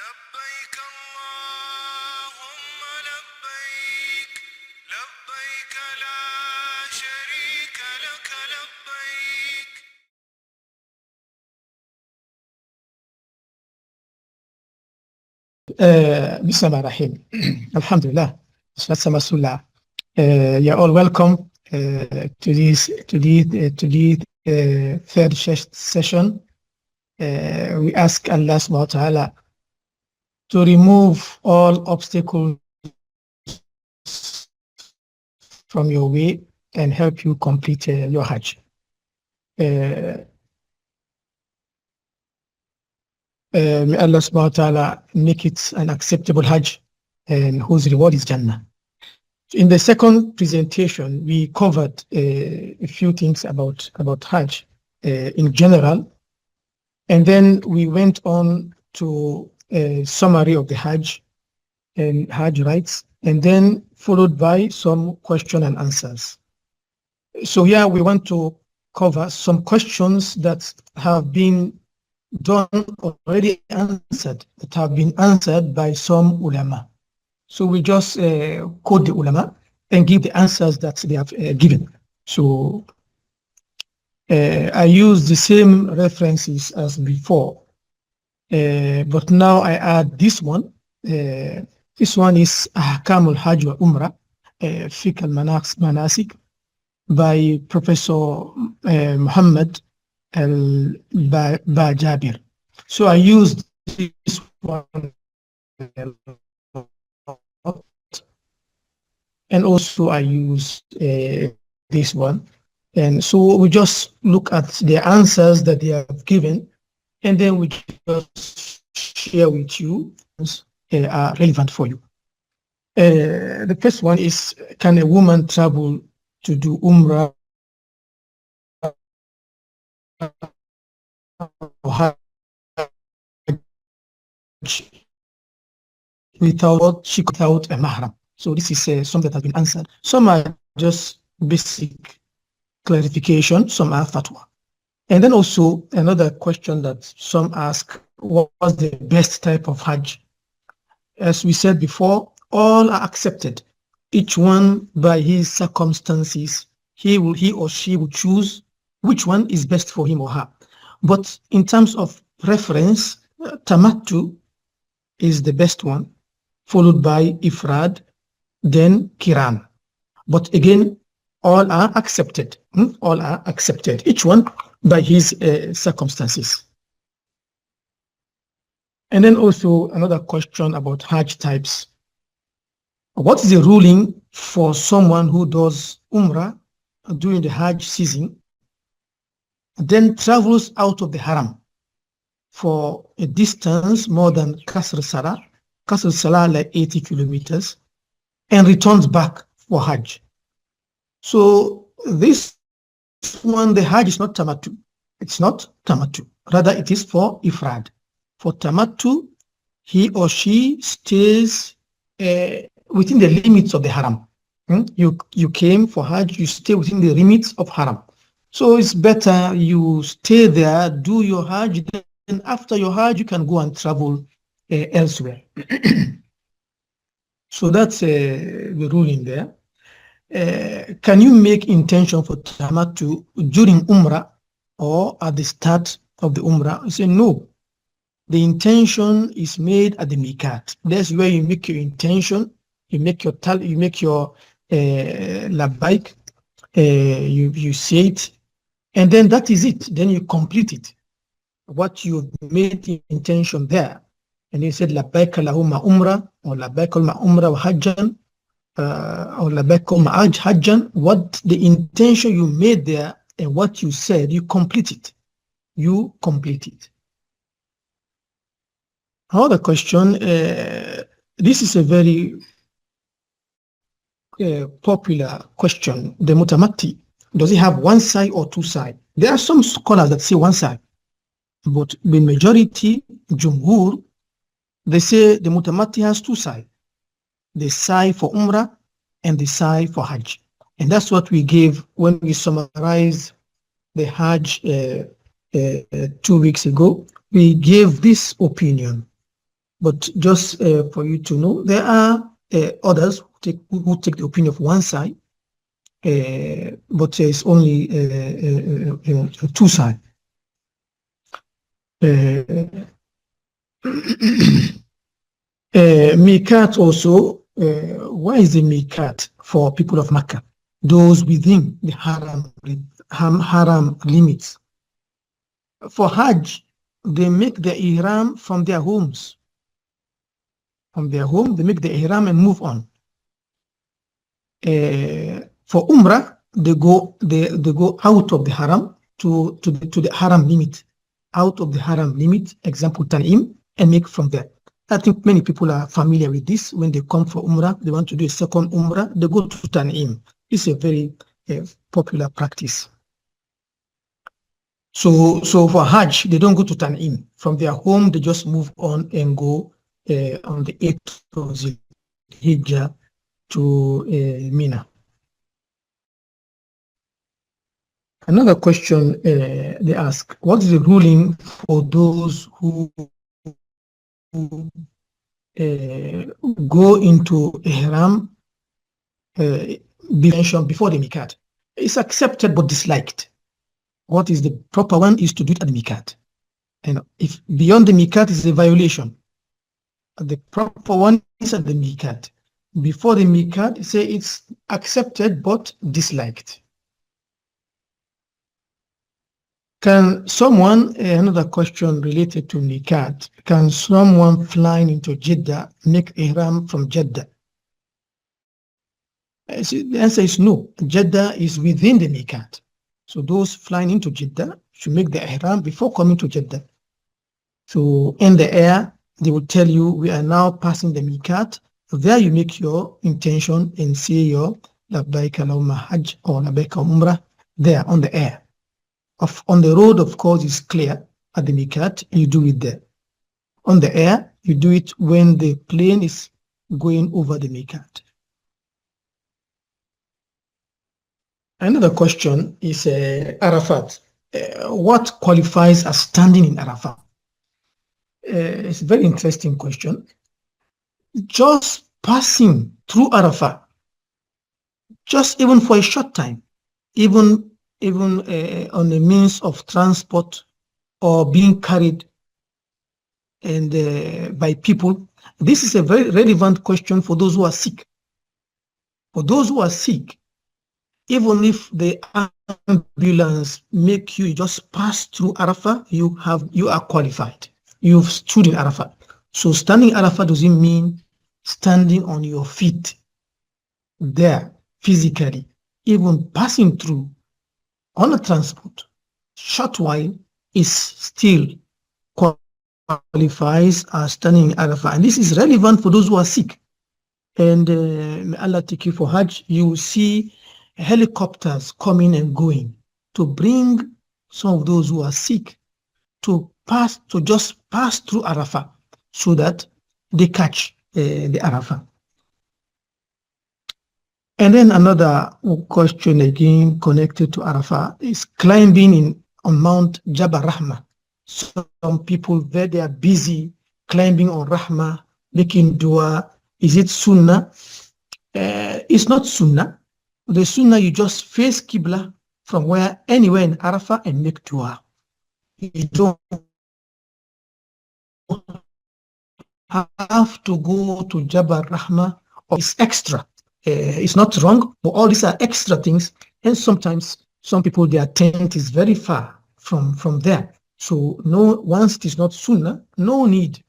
لبيك اللهم لبيك لبيك لا شريك لك لبيك. Bismillahirrahmanirrahim. Alhamdulillah. You're all welcome to this third session. We ask Allah subhanahu wa ta'ala to remove all obstacles from your way and help you complete your Hajj. May Allah subhanahu wa ta'ala make it an acceptable Hajj and whose reward is Jannah. In the second presentation, we covered a few things about Hajj in general, and then we went on to a summary of the Hajj and Hajj rights, and then followed by some question and answers. So here we want to cover some questions that have been already answered, that have been answered by some ulama. So we just quote the ulama and give the answers that they have given. So I use the same references as before, but now I add this one. This one is Ahkam Al Hajj wa Umrah, Fiqh Al Manasik, by Professor Muhammad Bah Jabir. So I used this one and also I use this one, and so we just look at the answers that they have given, and then we just share with you are relevant for you. The first one is, can a woman travel to do Umrah or Hajj without a mahram? So this is something that has been answered. Some are just basic clarification, some are fatwa. And then also another question that some ask, what was the best type of Hajj? As we said before, all are accepted. Each one by his circumstances, he or she will choose which one is best for him or her. But in terms of preference, Tamattu is the best one, followed by Ifrad, then Kiran. But again, all are accepted. All are accepted, each one by his circumstances. And then also another question about Hajj types. What is the ruling for someone who does Umrah during the Hajj season, then travels out of the Haram for a distance more than Qasr Salah like 80 kilometers, and returns back for Hajj? So this one, the Hajj is not Tamattu. It's not Tamattu. Rather, it is for Ifrad. For Tamattu, he or she stays within the limits of the Haram. You came for Hajj, you stay within the limits of Haram. So it's better you stay there, do your Hajj, then after your Hajj, you can go and travel elsewhere. So that's the ruling there. Can you make intention for Tamattu during Umrah or at the start of the Umrah? I say no. The intention is made at the Miqat. That's where you make your intention, you make your labbaik, you say it, and then that is it. Then you complete it. What you made the intention there, and you said labbaik Allahumma umrah or labbaik umrah wa hajjan, or labbaik hajjan. What the intention you made there and what you said, you complete it. You complete it. Another question, this is a very popular question. The mutamatti, does it have one side or two sides? There are some scholars that say one side, but the majority, Jumhur, they say the mutamatti has two sides, the side for Umrah and the side for Hajj. And that's what we gave when we summarized the Hajj 2 weeks ago. We gave this opinion But just for you to know, there are others who take the opinion of one side, but there's only two sides. Miqat also, why is the Miqat for people of Makkah? Those within the haram limits. For Hajj, they make the ihram from their homes. From their home, they make the ihram and move on. For Umrah, they go out of the haram to the haram limit. Out of the haram limit, example Tan'im, and make from there. I think many people are familiar with this. When they come for Umrah, they want to do a second Umrah, they go to Tan'im. It's a very popular practice. So for Hajj, they don't go to Tan'im. From their home, they just move on and go on the 8th of Hijjah to Mina. Another question they ask, what is the ruling for those who go into Ihram before the Miqat? It's accepted but disliked. What is the proper one is to do it at the Miqat. And if beyond the Miqat is a violation, the proper one is at the Miqat. Before the Miqat, say it's accepted but disliked. Can someone, another question related to Miqat, can someone flying into Jeddah make ihram from Jeddah? The answer is no. Jeddah is within the Miqat. So those flying into Jeddah should make the ihram before coming to Jeddah. So in the air, they will tell you, we are now passing the Miqat. There you make your intention and say your Labbaik Allahumma Hajj or Labbaik Umrah there on the air. On the road, of course, is clear. At the Miqat, you do it there. On the air, you do it when the plane is going over the Miqat. Another question is Arafat. What qualifies as standing in Arafat? It's a very interesting question. Just passing through Arafat, just even for a short time, even on a means of transport or being carried and by people, this is a very relevant question for those who are sick. For those who are sick, even if the ambulance make you just pass through Arafat, you are qualified. You've stood in Arafat. So standing Arafat doesn't mean standing on your feet there physically. Even passing through on a transport, short while, is still qualifies as standing in Arafat. And this is relevant for those who are sick. And may Allah take you for Hajj, you will see helicopters coming and going to bring some of those who are sick to just pass through Arafat so that they catch the Arafat. And then another question again connected to Arafat is climbing on Mount Jabal Rahmah. Some people they are busy climbing on Rahmah, making dua. Is it Sunnah? It's not Sunnah. The Sunnah, you just face Qibla from anywhere in Arafat and make dua. You don't have to go to Jabal Rahmah, or it's extra. It's not wrong, but all these are extra things. And sometimes some people, their tent is very far from there. So once it is not Sunnah, no need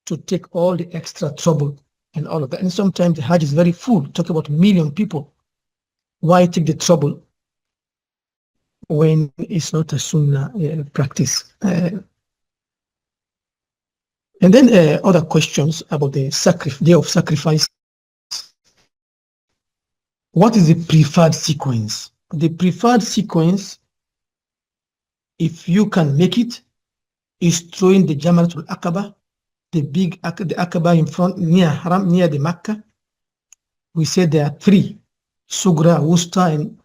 to take all the extra trouble and all of that. And sometimes the Hajj is very full, talk about 1 million people. Why take the trouble when it's not a Sunnah practice? And then other questions about the day of sacrifice. What is the preferred sequence? The preferred sequence, if you can make it, is throwing the Jamratul Aqaba, the Aqaba in front, near Haram, near the Makkah. We said there are 3, Sugra, Wusta, and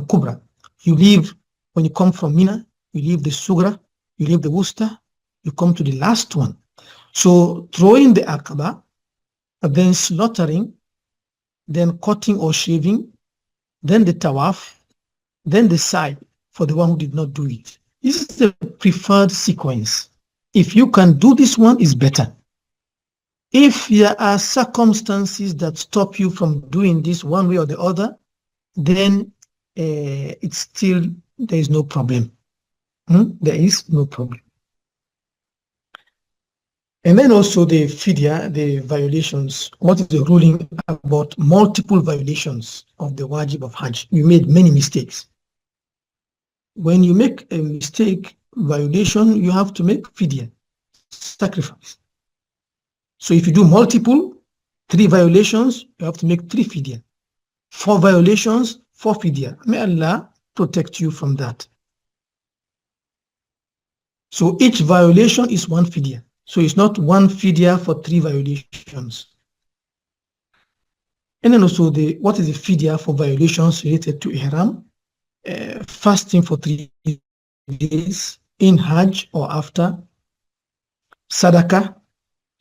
Kubra. You leave, when you come from Mina, you leave the Sugra, you leave the Wusta, you come to the last one. So throwing the Aqaba, then slaughtering, then cutting or shaving, then the Tawaf, then the Sa'i for the one who did not do it. This is the preferred sequence. If you can do this one, is better. If there are circumstances that stop you from doing this one way or the other, then it's still, there is no problem. There is no problem. And then also the fidya, the violations. What is the ruling about multiple violations of the wajib of Hajj? You made many mistakes. When you make a mistake, violation, you have to make fidya, sacrifice. So if you do multiple, 3 violations, you have to make 3 fidya. 4 violations, 4 fidya. May Allah protect you from that. So each violation is 1 fidya. So it's not 1 fidya for 3 violations. And then also what is the fidya for violations related to ihram? Fasting for 3 days in Hajj or after, sadaqah,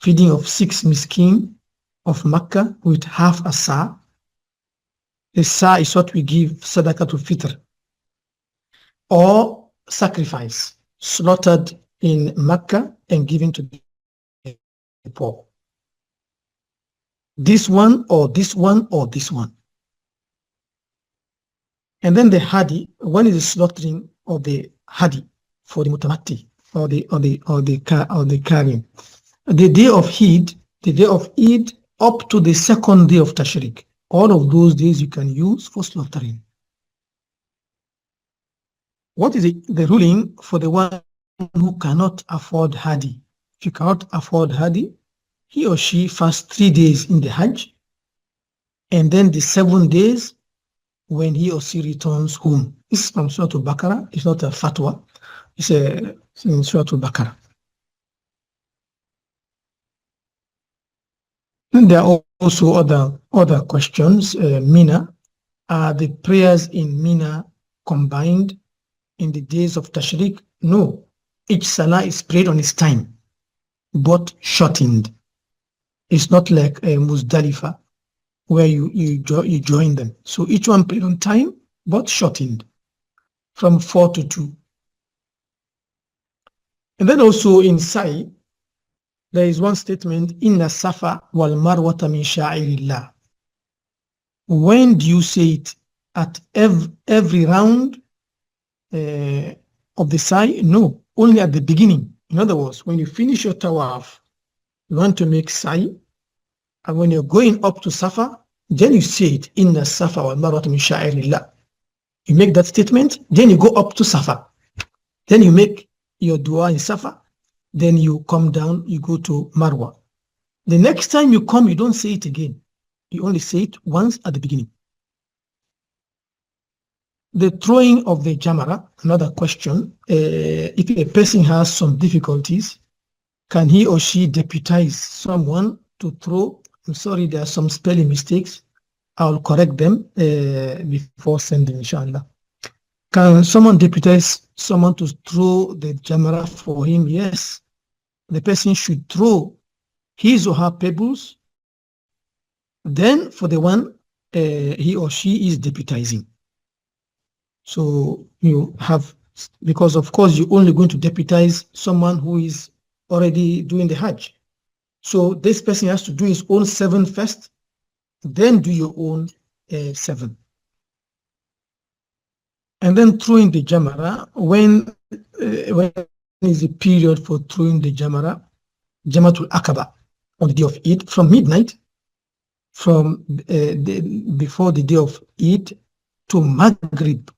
feeding of 6 miskin of Makkah with half a sa'. The sa' is what we give sadaqah to fitr, or sacrifice slaughtered in Makkah and given to the poor. This one or this one or this one. And then the hadi, when is the slaughtering of the hadi for the mutamatti or the carrying? The day of Eid up to the 2nd day of Tashriq. All of those days you can use for slaughtering. What is the ruling for the one who cannot afford hadi? If you cannot afford hadi, he or she fasts 3 days in the Hajj, and then the 7 days when he or she returns home. This is from Surah Al-Baqarah. It's not a fatwa. It's in Surah Al-Baqarah. And there are also other questions. Mina, are the prayers in Mina combined in the days of Tashriq? No. Each salah is prayed on its time, but shortened. It's not like a Muzdalifa, where you join them. So each one prayed on time, but shortened from 4 to 2. And then also in Sa'i, there is one statement, Inna Safa wal Marwata min sha'irillah. When do you say it? At every round of the Sa'i? No, only at the beginning. In other words, when you finish your tawaf, you want to make Sa'i, and when you're going up to Safa, then you say it, Inna Safa wal Marwata min sha'irillah. You make that statement, then you go up to Safa. Then you make your dua in Safa, then you come down, you go to Marwa. The next time you come, you don't say it again. You only say it once at the beginning. The throwing of the jamara, another question. If a person has some difficulties, can he or she deputize someone to throw? I'm sorry, there are some spelling mistakes. I'll correct them before sending, inshallah. Can someone deputize someone to throw the jamara for him? Yes. The person should throw his or her pebbles. Then for the one he or she is deputizing. So you have, because of course you're only going to deputize someone who is already doing the Hajj. So this person has to do his own 7 first, then do your own 7. And then throwing the jamara, when is the period for throwing the jamara? Jamatul Aqaba, on the day of Eid, from midnight, from before the day of Eid to Maghrib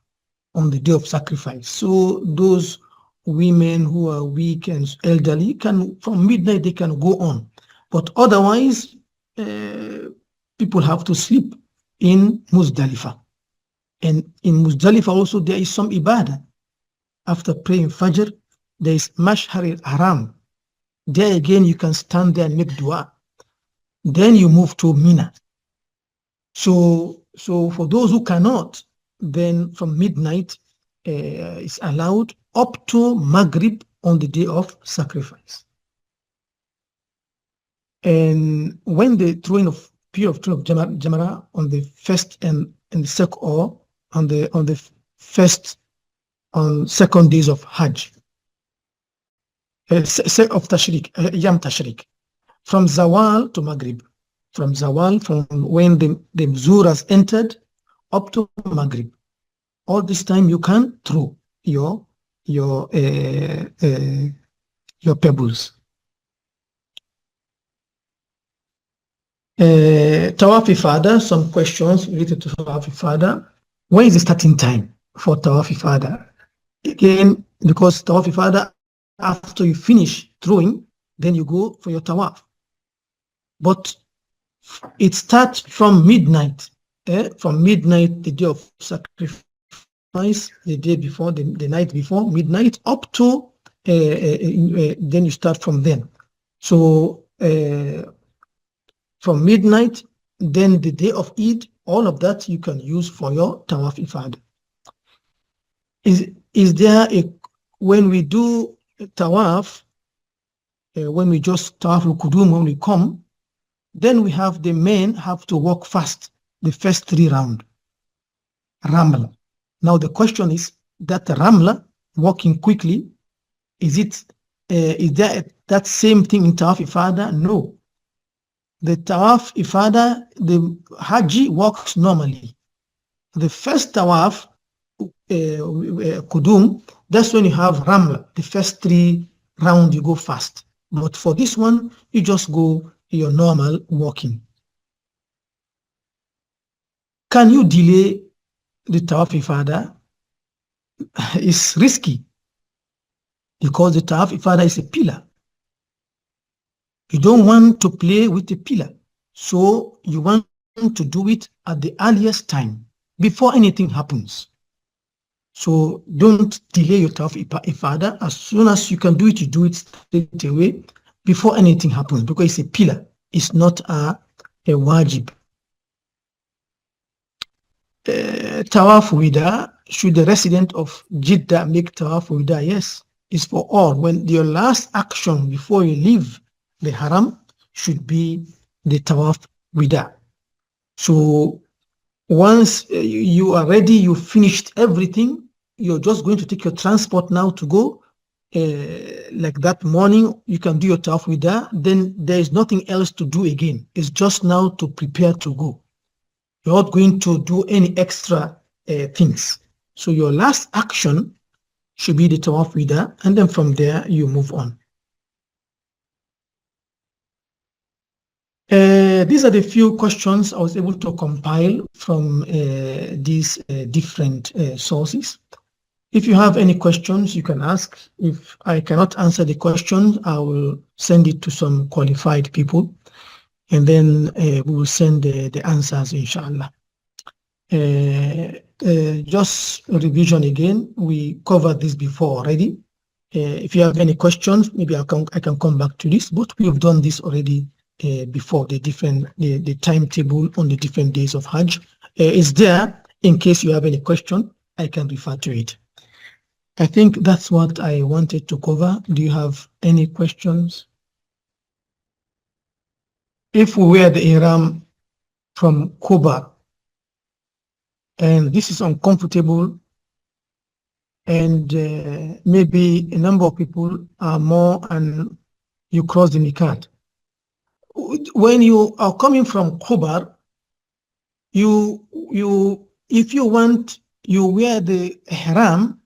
on the day of sacrifice. So those women who are weak and elderly can, from midnight they can go on, but otherwise people have to sleep in Muzdalifah. And in Muzdalifah also there is some ibadah. After praying Fajr, there is Mashhar al-Haram. There again you can stand there and make dua. Then you move to Mina. So for those who cannot, then from midnight is allowed up to Maghrib on the day of sacrifice. And when the throwing of period of throwing of Jamara on the first and the second, or on the first on second days of Hajj, of Tashriq, Yam Tashriq, from Zawal to Maghrib, from Zawal, from when the Zuhr has entered up to Maghrib. All this time you can throw your pebbles. Tawaf Ifada, some questions related to Tawaf Ifada. When is the starting time for Tawaf Ifada? Again, because Tawaf Ifada, after you finish throwing, then you go for your Tawaf. But it starts from midnight. From midnight, the day of sacrifice, the day before, the night before, midnight, up to then you start from then. So from midnight, then the day of Eid, all of that you can use for your Tawaf Ifada. Is there when we do Tawaf, when we just Tawaf al-Qudum, when we come, then we have the men have to walk fast the first 3 rounds. Ramla. Now the question is that Ramla, walking quickly, is there that same thing in Tawaf Ifada? No. The Tawaf Ifada, the Haji walks normally. The first Tawaf, Qudum, that's when you have Ramla. The first 3 rounds you go fast. But for this one, you just go your normal walking. Can you delay the Tawaf Ifada? It's risky because the Tawaf Ifada is a pillar. You don't want to play with the pillar, so you want to do it at the earliest time before anything happens. So don't delay your Tawaf Ifada. As soon as you can do it, you do it straight away before anything happens, because it's a pillar. It's not a wajib. Tawaf Wida, should the resident of Jeddah make Tawaf Wida? Yes, it's for all. When your last action before you leave the haram should be the Tawaf Wida. So once you are ready, you finished everything, you're just going to take your transport now to go. Like that morning, you can do your Tawaf Wida, then there is nothing else to do again. It's just now to prepare to go. You're not going to do any extra things. So your last action should be the Tawaf Wida, and then from there you move on. These are the few questions I was able to compile from these different sources. If you have any questions, you can ask. If I cannot answer the question, I will send it to some qualified people, and then we will send the answers, inshallah. Just a revision again, we covered this before already. If you have any questions, maybe I can come back to this, but we have done this already before. The timetable on the different days of Hajj is there. In case you have any question, I can refer to it. I think that's what I wanted to cover. Do you have any questions? If we wear the ihram from Kuba and this is uncomfortable, and maybe a number of people are more, and you cross the miqat. When you are coming from Kuba, if you want, you wear the ihram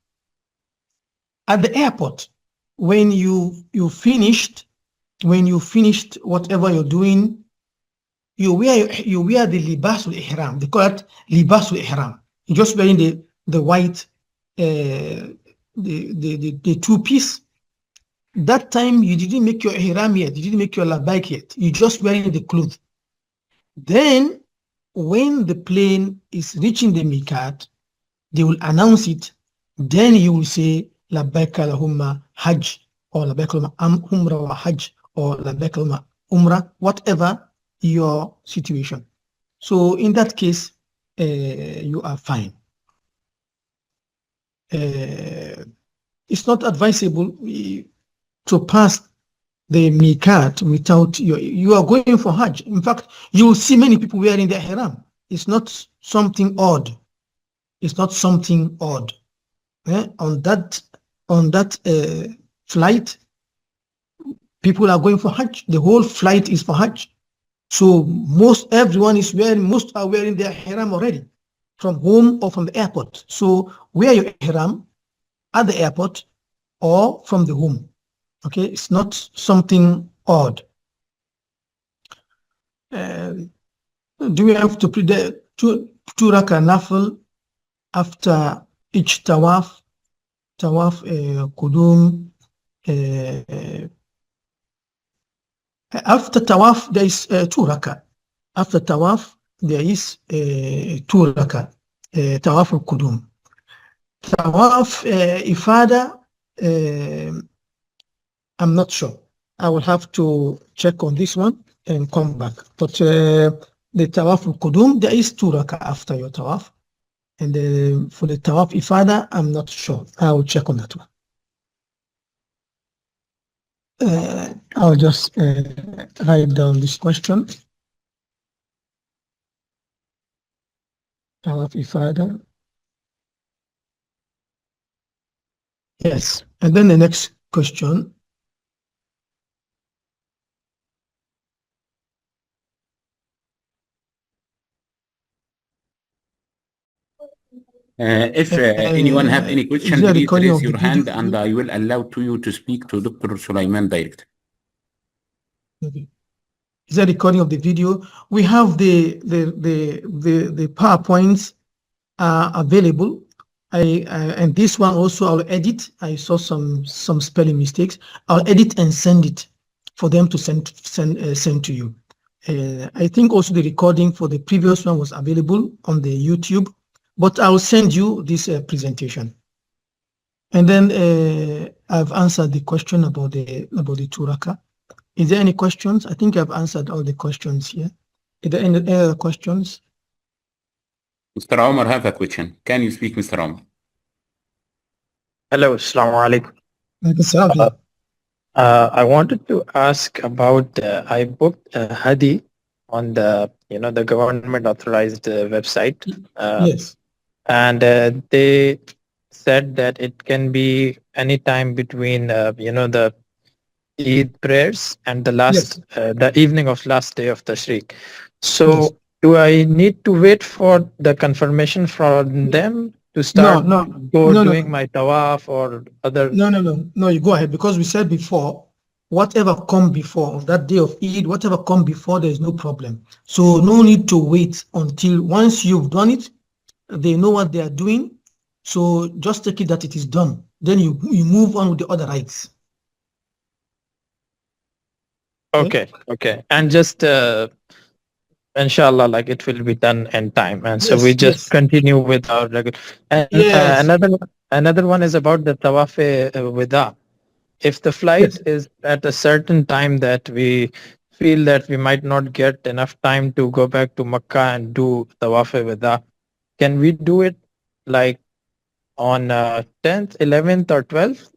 at the airport. When you finished whatever you're doing, you wear the libasul ihram. They call it libasul ihram. You're just wearing the white, the 2-piece. That time you didn't make your ihram yet. You didn't make your labbaik yet. You're just wearing the clothes. Then when the plane is reaching the miqat, they will announce it. Then you will say labbaik Allahumma hajj, or labbaik Allahumma umrah wa hajj, or labbaik Allahumma umrah, whatever your situation. So in that case, you are fine. It's not advisable to pass the miqat without you are going for Hajj. In fact, you will see many people wearing their ihram. It's not something odd. It's not something odd. On that flight, people are going for Hajj. The whole flight is for Hajj. So most are wearing their ihram already from home or from the airport. So wear your ihram at the airport or from the home. Okay, it's not something odd. Do we have to put the two raka nafil after each tawaf? Tawaf kudum. After tawaf, there is 2 raka. After tawaf, there is 2 raka. Tawaf al-Qudum. Tawaf Ifada, I'm not sure. I will have to check on this one and come back. But the Tawaf al-Qudum, there is 2 raka after your Tawaf. And for the Tawaf Ifada, I'm not sure. I will check on that one. I'll just write down this question. Tawaf Ifada. Yes. And then the next question. If anyone have any question, there a please recording raise of the your hand video? and I will allow to you to speak to Dr. Sulaiman directly. Okay. Is there a recording of the video? We have the PowerPoints available. And this one also I'll edit. I saw some spelling mistakes. I'll edit and send it for them to send to you. I think also the recording for the previous one was available on the YouTube, but I'll send you this presentation. And then I've answered the question about the 2 raka. Is there any questions? I think I've answered all the questions here. Is there any other questions? Mr. Omar have a question. Can you speak, Mr. Omar? Hello, Assalamu alaikum. I wanted to ask about I booked a Hadi on the the government authorized website. Yes. And they said that it can be anytime between the Eid prayers and the last the evening of last day of Tashriq. So Yes. do I need to wait for the confirmation from them to start doing my tawaf or other? No, you go ahead, because we said before, whatever come before on that day of Eid, whatever come before, there is no problem. So no need to wait until once you've done it, they know what they are doing. So just take it that it is done. Then you move on with the other rites. Okay. And just inshallah, like it will be done in time, and so we just continue with our regular. And another one is about the tawaf wida. If the flight is at a certain time that we feel that we might not get enough time to go back to Makkah and do tawaf wida, can we do it like on 10th, 11th, or 12th?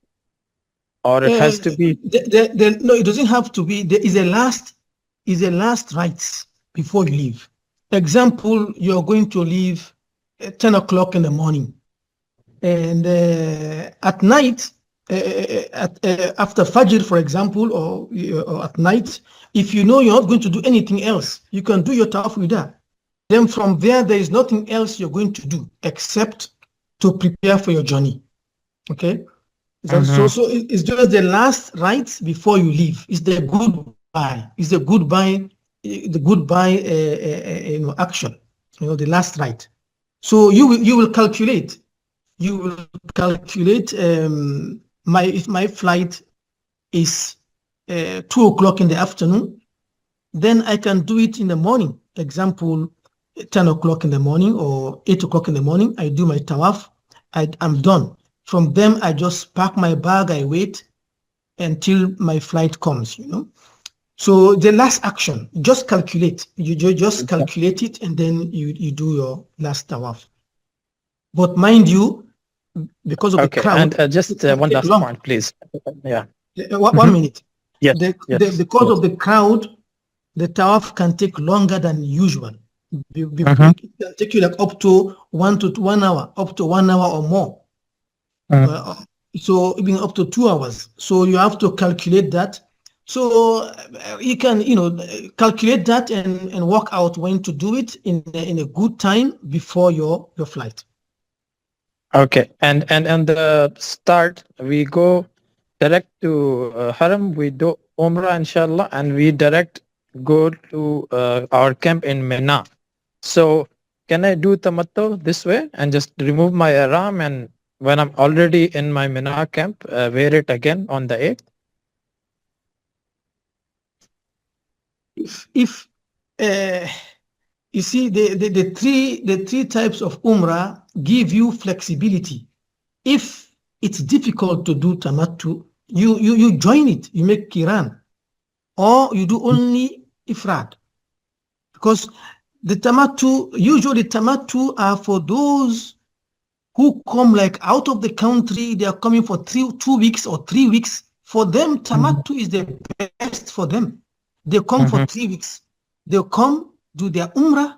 Or it has to be? No, it doesn't have to be. There is a last rites before you leave. Example, you're going to leave at 10 o'clock in the morning. And at night, after Fajr, for example, or at night, if you know you're not going to do anything else, you can do your tawaf wida. Then from there is nothing else you're going to do except to prepare for your journey. Okay? So it's just the last rites before you leave. It's the goodbye. It's the goodbye action. The last rite. So you will calculate. You will calculate. If my flight is 2 o'clock in the afternoon, then I can do it in the morning. Example, 10 o'clock in the morning or 8 o'clock in the morning. I do my tawaf. I'm done. From them, I just pack my bag, I wait until my flight comes, So the last action, just calculate. You just calculate it, and then you do your last tawaf. But mind you, because of the crowd... And just one last point, please. Yeah. 1 minute. Yes. Because of the crowd, the tawaf can take longer than usual. It can take you like up to 1 hour, up to 1 hour or more. So even up to 2 hours. So you have to calculate that. So you can, calculate that and work out when to do it in a good time before your flight. Okay, and the start, we go direct to Haram, we do Umrah inshallah, and we direct go to our camp in Mina. So can I do tamattu this way and just remove my ihram, and when I'm already in my Mina camp, wear it again on the 8th? If you see, the three types of Umrah give you flexibility. If it's difficult to do tamattu, you join it, you make kiran, or you do only ifrad. Because the usually tamattu are for those who come like out of the country, they are coming for 2 weeks or 3 weeks. For them, tamattu is the best for them. They come for 3 weeks. They'll come, do their umrah,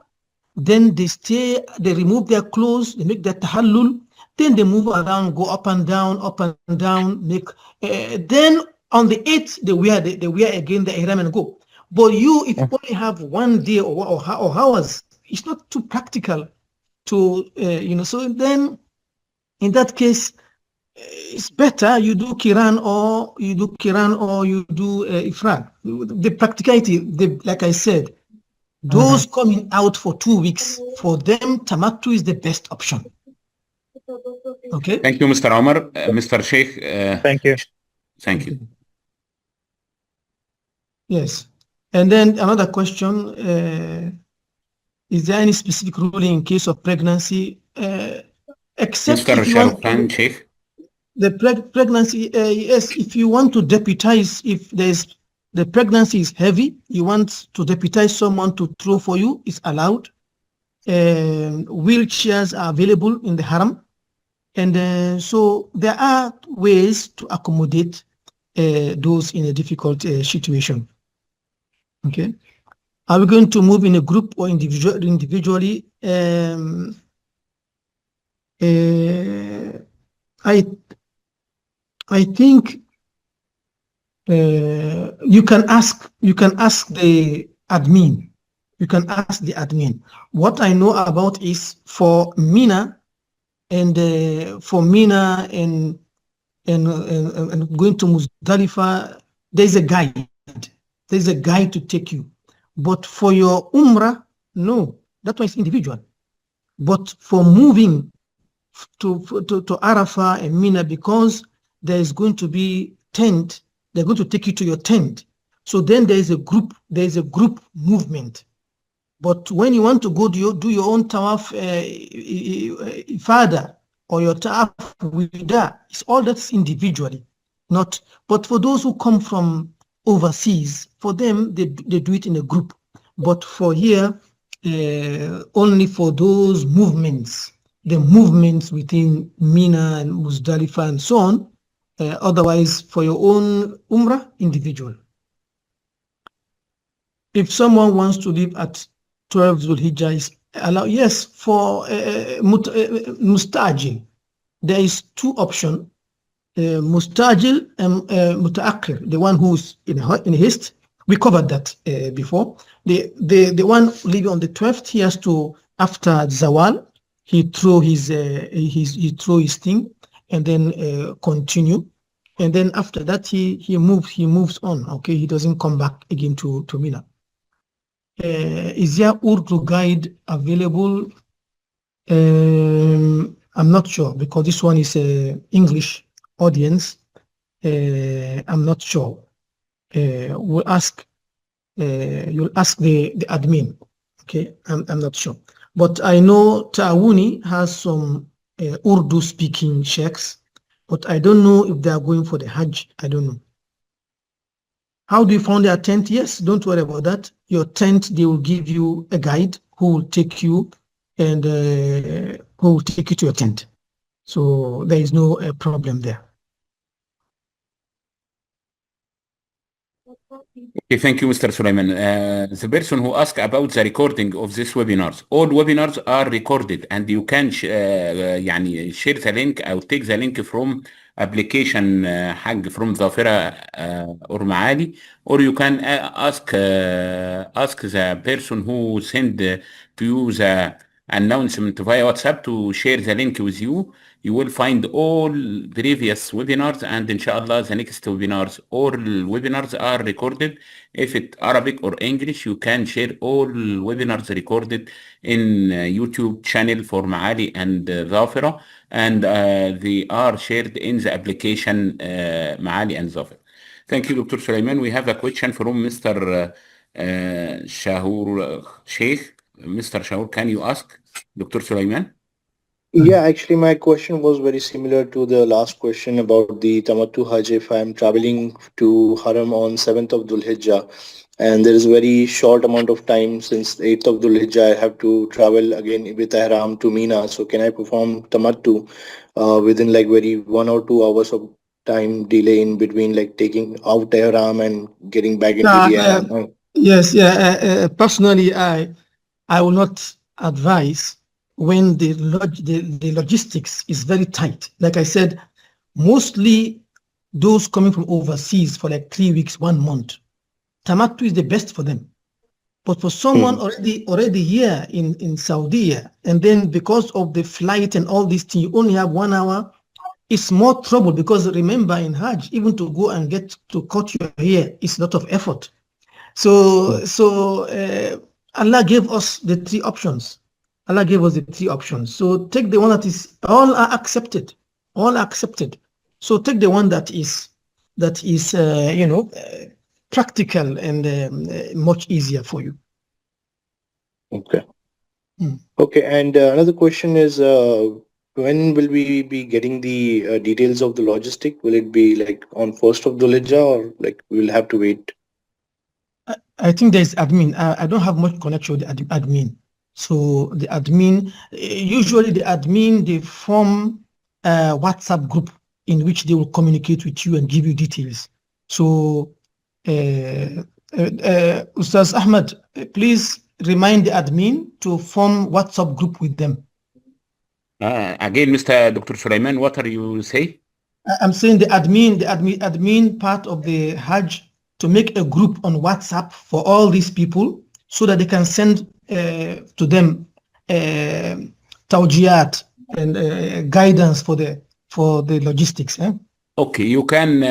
then they stay, they remove their clothes, they make their tahallul, then they move around, go up and down, make, then on the 8th, they wear again the ihram and go. But if you only have 1 day or hours, it's not too practical to, so then in that case, it's better you do kiran or you do ifrad. The practicality, like I said, those coming out for 2 weeks, for them, tamattu is the best option. Okay. Thank you, Mr. Omar. Mr. Sheikh. Thank you. Thank you. Yes. And then another question, is there any specific ruling in case of pregnancy? Except Mr. if you want Sharukhan, Sheikh. the pregnancy, yes, if you want to deputize, if the pregnancy is heavy, you want to deputize someone to throw for you, it's allowed. Wheelchairs are available in the haram. And so there are ways to accommodate those in a difficult situation. Okay. Are we going to move in a group or individually? I think you can ask the admin. You can ask the admin. What I know about is for Mina and and going to Muzdalifah, there's a guide. There's a guide to take you. But for your Umrah, no, that one is individual. But for moving to Arafah and Mina, because there is going to be tent, they're going to take you to your tent. So then there is a group movement. But when you want to go do your own tawaf ifada or your tawaf wida, it's all that's individually, not. But for those who come from overseas, for them they do it in a group. But for here, only for those movements, the movements within Mina and Muzdalifah and so on. Otherwise, for your own Umrah, individual. If someone wants to live at 12 Dhul Hijjah is allowed, yes, for Mustajil, there is 2 options, Mustajil and Mutaakhir, the one who's in haste. We covered that before. The one living on the 12th, he has to, after Zawal, he throw his thing and then continue, and then after that he moves on. Okay, he doesn't come back again to Mina. Is there Urdu guide available? I'm not sure, because this one is English audience. I'm not sure. You'll ask the admin. Okay, I'm not sure, but I know Ta'awuni has some Urdu speaking sheikhs, but I don't know if they are going for the Hajj. I don't know. How do you find their tent? Yes, don't worry about that. Your tent, they will give you a guide who will take you and who will take you to your tent. So there is no problem there. Okay, thank you, Mr. Sulaiman. The person who asked about the recording of this webinars, all webinars are recorded and you can يعني share the link or take the link from application Hajj from Zafira or Maali, or you can ask the person who send to you the announcement via WhatsApp to share the link with you. You will find all previous webinars, and inshallah the next webinars, all webinars are recorded. If it's Arabic or English, you can share all webinars recorded in YouTube channel for Maali and Zafira, and they are shared in the application Maali and Zafira. Thank you, Dr. Sulaiman. We have a question from Mr. Shahur Sheikh. Mr. Shahur, can you ask Dr. Sulaiman? Yeah, actually, my question was very similar to the last question about the Tamattu Hajj. If I'm traveling to Haram on 7th of Dhul Hijjah, and there is a very short amount of time since 8th of Dhul Hijjah, I have to travel again with Ihram to Mina. So can I perform Tamattu within like very 1 or 2 hours of time delay in between, like taking out Ihram and getting back into the Ihram? Yes, yeah. Personally, I will not advise when the logistics is very tight. Like I said, mostly those coming from overseas for like 3 weeks, 1 month, Tamattu is the best for them. But for someone already here in Saudi, and then because of the flight and all these things, you only have 1 hour, it's more trouble, because remember in Hajj, even to go and get to cut your hair is a lot of effort. So Allah gave us the 3 options. Allah gave us the 3 options. So take the one that is, all are accepted. All are accepted. So take the one that is practical and much easier for you. Okay. Okay, and another question is, when will we be getting the details of the logistic? Will it be like on 1st of Dhul Hijjah, or like we'll have to wait? I think there's admin. I don't have much connection with the admin. So the admin, usually the admin, they form a WhatsApp group in which they will communicate with you and give you details. So Ustaz Ahmed, please remind the admin to form WhatsApp group with them. Again, Mr. Dr. Sulaiman, what are you say? I'm saying the admin part of the Hajj, to make a group on WhatsApp for all these people so that they can send to them tawjiyat and guidance for the logistics. Okay, you can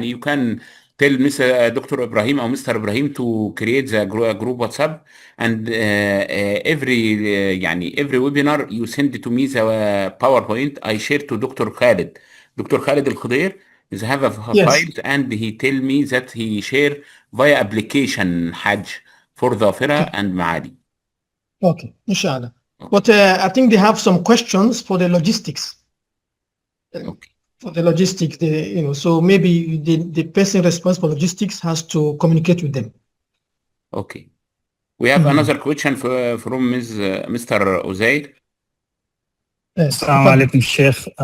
you can tell Mr. Dr. Ibrahim or Mr. Ibrahim to create the group WhatsApp, and every webinar you send to me the PowerPoint. I share to Dr. Khalid. Dr. Khalid Al-Khadir is have a files, and he tell me that he share via application Hajj for Dhafira and Maali. Okay, inshallah. But I think they have some questions for the logistics. Okay. For the logistics, so maybe the person responsible for logistics has to communicate with them. Okay. We have another question from Mr. Uzair. Assalamu alaikum, Sheikh.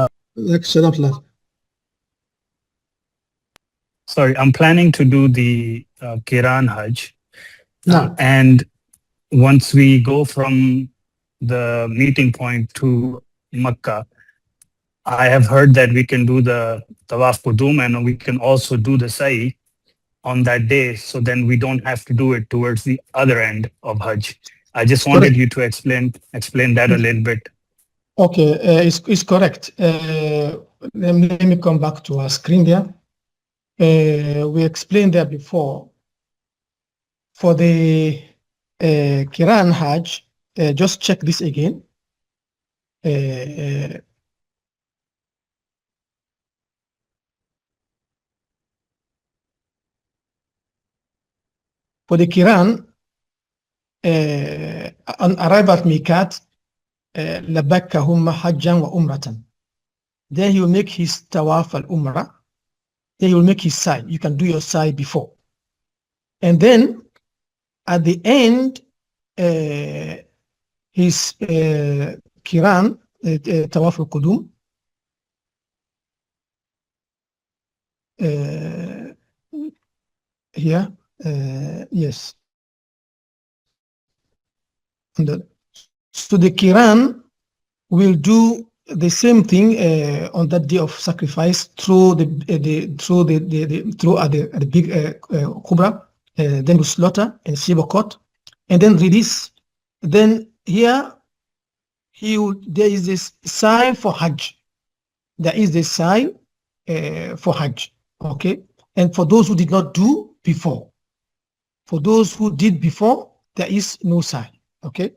Sorry, I'm planning to do the Kiran Hajj. And once we go from the meeting point to Makkah, I have heard that we can do the Tawaf Qudum, and we can also do the Sa'i on that day. So then we don't have to do it towards the other end of Hajj. I just wanted you to explain that a little bit. Okay, it's correct. Let me come back to our screen there. We explained there before. For the Kiran Hajj, just check this again. For the Kiran, on arrival at Miqat, labakka humma hajjan wa umratan. Then he will make his tawaf al-umrah. Then he will make his sa'i. You can do your sa'i before. And then at the end, his Kiran, tawaf al-qudum, here, Yes. So the Quran will do the same thing on that day of sacrifice through the big Kubra, then to slaughter and Shibakot, and then release. Then here there is this sign for Hajj. There is this sign for Hajj. Okay, and for those who did not do before, for those who did before, there is no sign. Okay.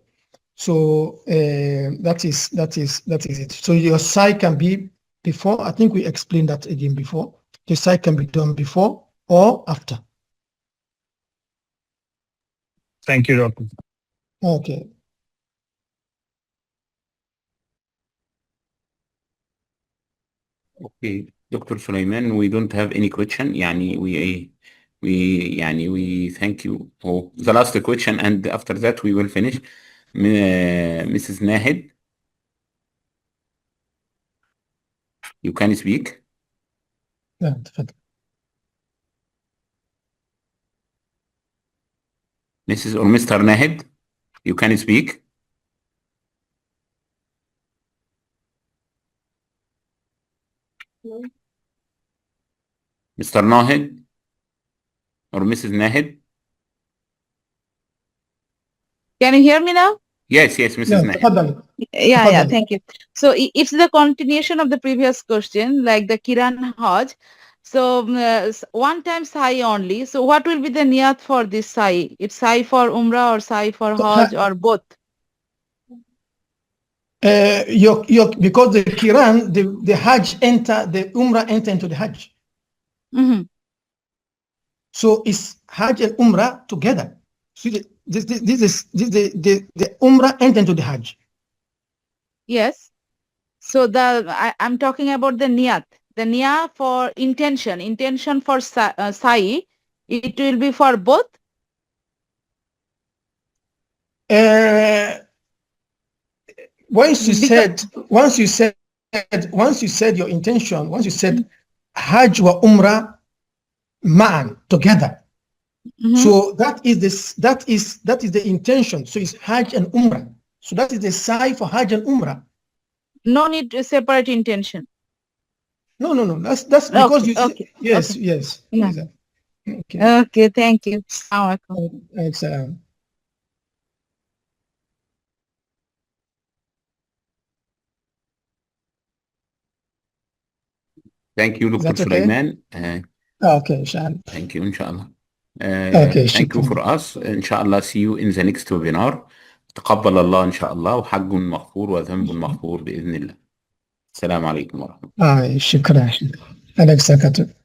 So that is it. So your side can be before. I think we explained that again before. The side can be done before or after. Thank you, Doctor. Okay. Okay, Dr. Sulaiman, we don't have any question. Yani we thank you. Oh, the last question, and after that we will finish. Mrs. Nahid, you can speak. Yeah, تفضل. Mrs. or Mr. Nahid, you can speak. Mr. Nahid or Mrs. Nahid? Can you hear me now? Yes, Mrs. Yeah, Nahid. تفضل. Yeah, تفضل. thank you. So it's the continuation of the previous question, like the Kiran Hajj. So one time Sai only. So what will be the niyat for this Sai? It's Sai for Umrah or Sai for Hajj or both? Because the Quran, the Hajj enter, the Umrah enter into the Hajj. Mm-hmm. So it's Hajj and Umrah together. So this is the Umrah enter into the Hajj. Yes. So I'm talking about the niyat. The niyat for intention for Sai, it will be for both? Once you said your intention, once you said Hajj wa Umrah ma'an together. Mm-hmm. So that is the intention. So it's Hajj and Umrah. So that is the sign for Hajj and Umrah. No need to separate intention. No. That's because Okay, you okay, yes, okay. yes. Yeah. Okay. Okay, thank you. It's Thank you, Dr. that okay? Sulaiman. Okay, Shan. Thank you, inshallah. Okay, thank you shukran. for us. Inshallah, see you in the next webinar. تقبل الله إن شاء الله وحج مغفور وذنب مغفور بإذن الله. السلام عليكم ورحمة الله. شكرا. عليك سكتوا. لبيك